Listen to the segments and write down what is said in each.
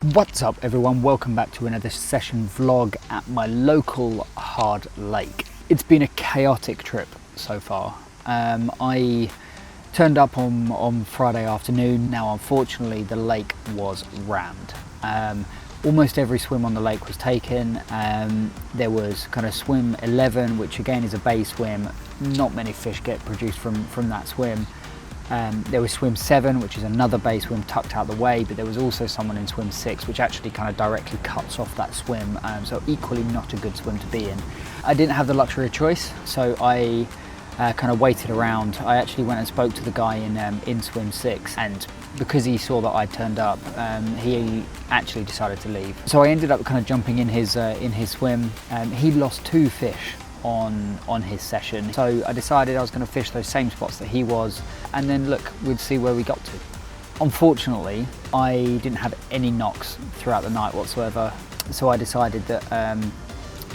What's up everyone, welcome back to another session vlog at my local hard lake. It's been a chaotic trip so far. I turned up on Friday afternoon. Now unfortunately the lake was rammed. Almost every swim on the lake was taken. There was kind of swim 11, which again is a bay swim. Not many fish get produced from that swim. There was swim 7, which is another bay swim tucked out the way, but there was also someone in swim 6, which actually kind of directly cuts off that swim, so equally not a good swim to be in. I didn't have the luxury of choice, so I kind of waited around. I actually went and spoke to the guy in swim 6, and because he saw that I turned up, he actually decided to leave. So I ended up kind of jumping in his swim. He lost 2 fish on his session, so I decided I was going to fish those same spots that he was, and then look, we'd see where we got to. Unfortunately, I didn't have any knocks throughout the night whatsoever, so I decided that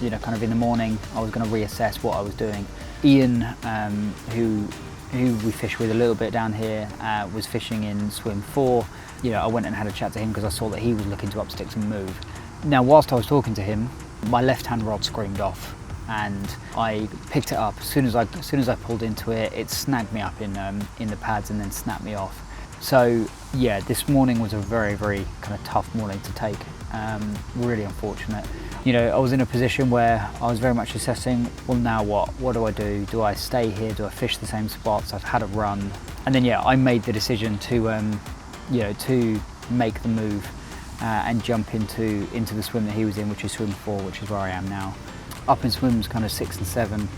you know, kind of in the morning I was going to reassess what I was doing. Ian, who we fished with a little bit down here, was fishing in swim 4. You know, I went and had a chat to him because I saw that he was looking to up sticks and move. Now whilst I was talking to him, my left hand rod screamed off, and I picked it up. As soon as I pulled into it, it snagged me up in the pads and then snapped me off. So yeah, this morning was a very kind of tough morning to take. Really unfortunate. You know, I was in a position where I was very much assessing, well now what do I do? Do I stay here? Do I fish the same spots? I've had a run. And then yeah, I made the decision to you know, to make the move and jump into the swim that he was in, which is swim 4, which is where I am now. Up in swims kind of 6 and 7,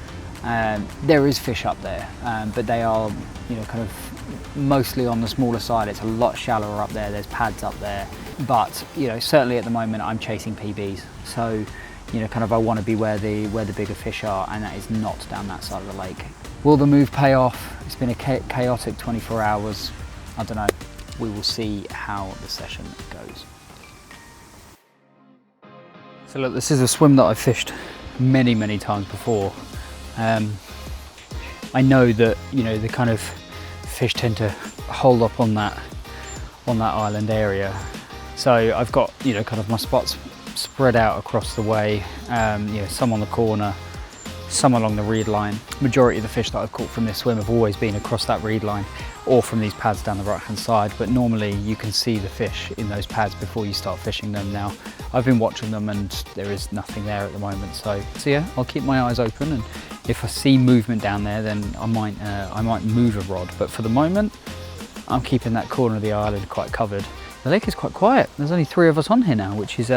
there is fish up there, but they are, you know, kind of mostly on the smaller side. It's a lot shallower up there. There's pads up there, but you know, certainly at the moment I'm chasing PBs. So you know, kind of I want to be where the bigger fish are, and that is not down that side of the lake. Will the move pay off? It's been a chaotic 24 hours. I don't know. We will see how the session goes. So look, this is a swim that I've fished many times before. I know that, you know, the kind of fish tend to hold up on that island area. So I've got, you know, kind of my spots spread out across the way. You know, some on the corner, some along the reed line. Majority of the fish that I've caught from this swim have always been across that reed line or from these pads down the right hand side, but normally you can see the fish in those pads before you start fishing them. Now I've been watching them and there is nothing there at the moment, so yeah, I'll keep my eyes open, and if I see movement down there then I might move a rod, but for the moment I'm keeping that corner of the island quite covered. The lake is quite quiet. There's only 3 of us on here now, which is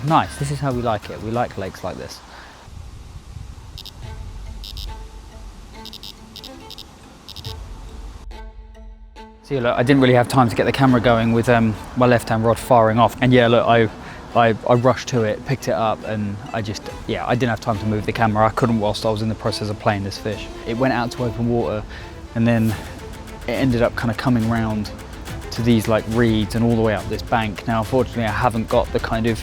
nice. This is how we like it. We like lakes like this. So yeah, look, I didn't really have time to get the camera going with my left-hand rod firing off. And yeah, look, I rushed to it, picked it up, and I didn't have time to move the camera. I couldn't whilst I was in the process of playing this fish. It went out to open water, and then it ended up kind of coming round to these like reeds and all the way up this bank. Now, unfortunately, I haven't got the kind of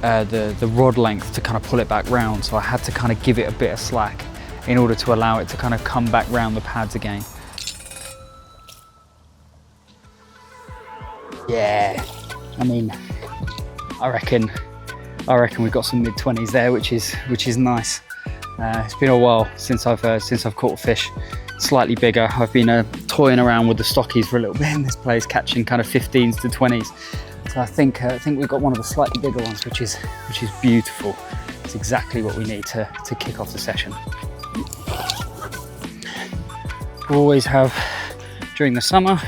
the rod length to kind of pull it back round, so I had to kind of give it a bit of slack in order to allow it to kind of come back round the pads again. Yeah, I mean, I reckon we've got some mid-20s there, which is nice. It's been a while since I've caught fish slightly bigger. I've been toying around with the stockies for a little bit in this place, catching kind of 15s to 20s. So I think we've got one of the slightly bigger ones, which is beautiful. It's exactly what we need to kick off the session. We always have, during the summer,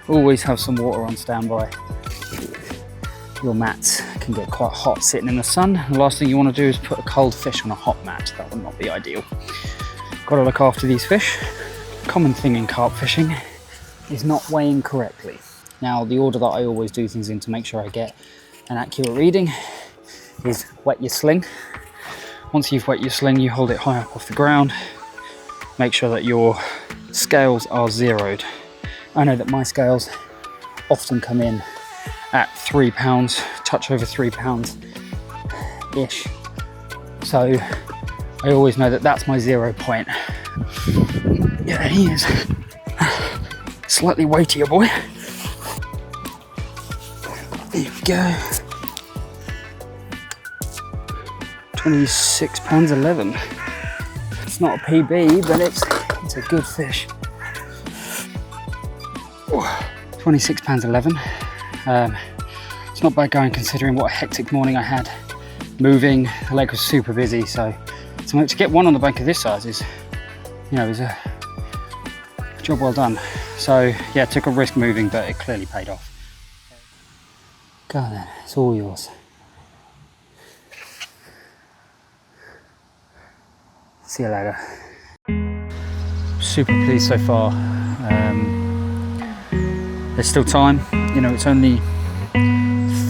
always have some water on standby. Your mats can get quite hot sitting in the sun. The last thing you want to do is put a cold fish on a hot mat. That would not be ideal. Got to look after these fish. Common thing in carp fishing is not weighing correctly. Now, the order that I always do things in to make sure I get an accurate reading is wet your sling. Once you've wet your sling, you hold it high up off the ground. Make sure that your scales are zeroed. I know that my scales often come in at 3 pounds, touch over 3 pounds ish. So I always know that that's my 0 point. Yeah, he is. Slightly weightier boy. There we go. £26.11. It's not a PB, but it's a good fish. £26.11. It's not bad going considering what a hectic morning I had. Moving, the lake was super busy, so to get one on the bank of this size is, is a job well done. So yeah, took a risk moving, but it clearly paid off. Go then, it's all yours. See you later. Super pleased so far. There's still time, it's only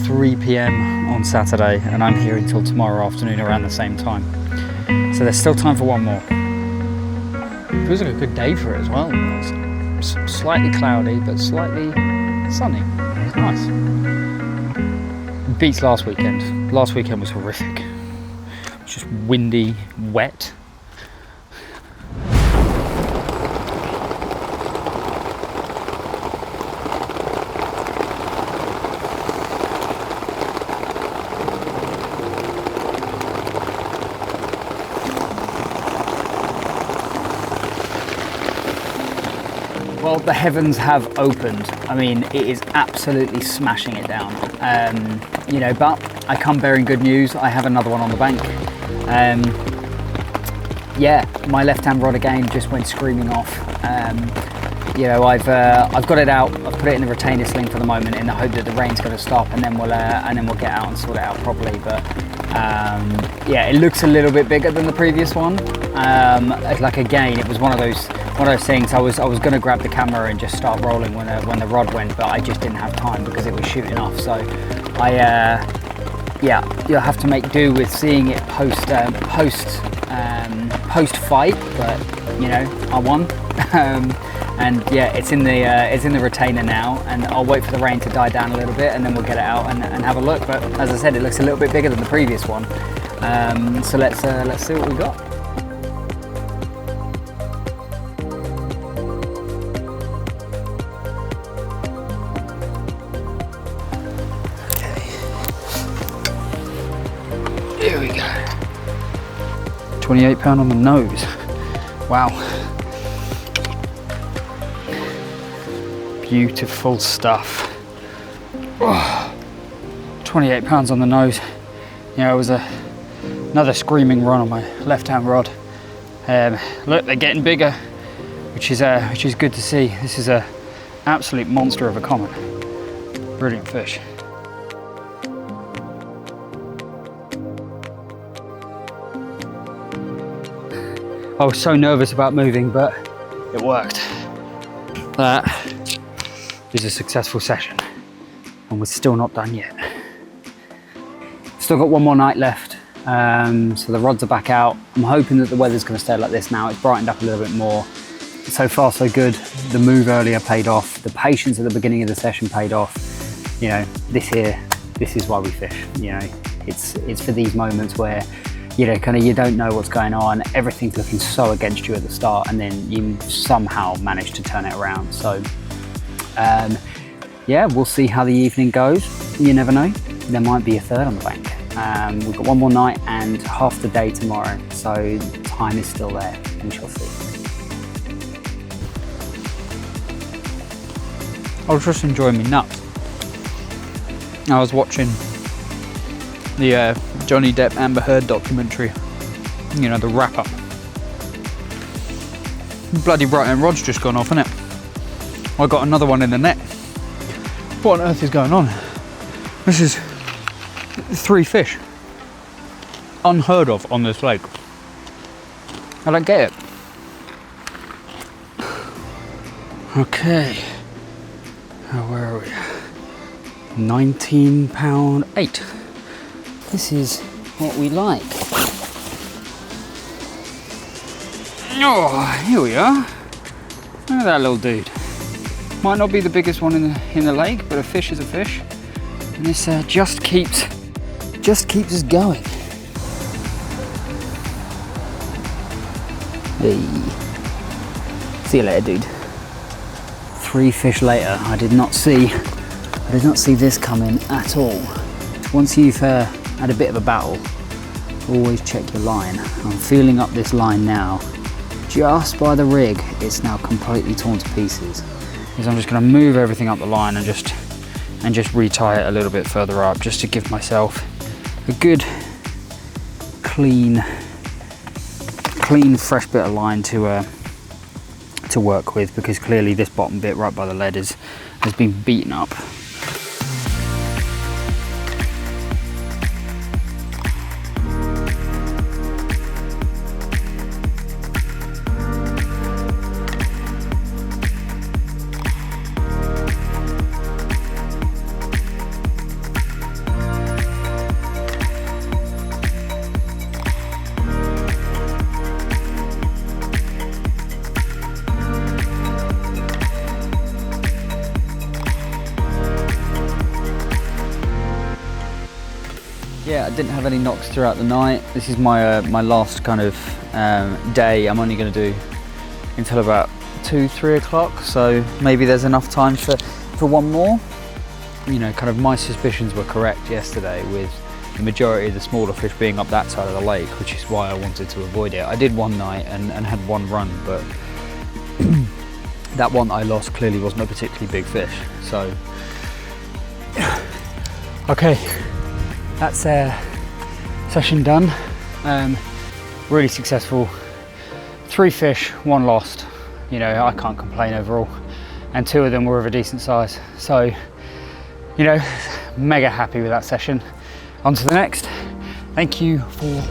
3 p.m. on Saturday and I'm here until tomorrow afternoon around the same time. So there's still time for one more. Feels like a good day for it as well. It's slightly cloudy but slightly sunny. It's nice. It beats last weekend. Last weekend was horrific. It's just windy, wet. Well, the heavens have opened. I mean, it is absolutely smashing it down. But I come bearing good news. I have another one on the bank. My left-hand rod again just went screaming off. I've got it out. I've put it in the retainer sling for the moment in the hope that the rain's going to stop, and then we'll get out and sort it out properly. But it looks a little bit bigger than the previous one. It was one of those things. I was going to grab the camera and just start rolling when the rod went, but I just didn't have time because it was shooting off. So you'll have to make do with seeing it post fight. But I won. It's in the retainer now, and I'll wait for the rain to die down a little bit, and then we'll get it out and have a look. But as I said, it looks a little bit bigger than the previous one. So let's see what we got. Here we go. £28 on the nose. Wow. Beautiful stuff. Oh, £28 on the nose. It was another screaming run on my left-hand rod. Look, they're getting bigger, which is good to see. This is an absolute monster of a common. Brilliant fish. I was so nervous about moving, but it worked. That is a successful session, and we're still not done yet. Still got one more night left, so the rods are back out. I'm hoping that the weather's going to stay like this now. It's brightened up a little bit more. So far so good. The move earlier paid off. The patience at the beginning of the session paid off. This is why we fish. It's for these moments where you don't know what's going on. Everything's looking so against you at the start, and then you somehow manage to turn it around. So we'll see how the evening goes. You never know, there might be a third on the bank. We've got one more night and half the day tomorrow, so time is still there. We shall see. I was just enjoying me nuts. I was watching the Johnny Depp Amber Heard documentary, the wrap up. Bloody right hand rod's just gone off, isn't it? I got another one in the net. What on earth is going on? This is 3 fish. Unheard of on this lake. I don't get it. Okay. Where are we? £19.8. This is what we like. Oh, here we are. Look at that little dude. Might not be the biggest one in the lake, but a fish is a fish. And this just keeps us going. Hey. See you later, dude. 3 fish later, I did not see I did not see this coming at all. Once you've had a bit of a battle, always check your line. I'm feeling up this line now. Just by the rig, it's now completely torn to pieces. Because I'm just going to move everything up the line and just retie it a little bit further up, just to give myself a good, clean, fresh bit of line to work with, because clearly this bottom bit right by the lead has been beaten up. Yeah, I didn't have any knocks throughout the night. This is my my last kind of day. I'm only going to do until about 2-3 o'clock, so maybe there's enough time for one more. You know, kind of my suspicions were correct yesterday, with the majority of the smaller fish being up that side of the lake, which is why I wanted to avoid it. I did one night and had one run, but that one that I lost clearly wasn't a particularly big fish. So, okay. That's session done. Really successful. 3 fish, 1 lost. You know, I can't complain overall. And 2 of them were of a decent size. So, you know, mega happy with that session. On to the next. Thank you for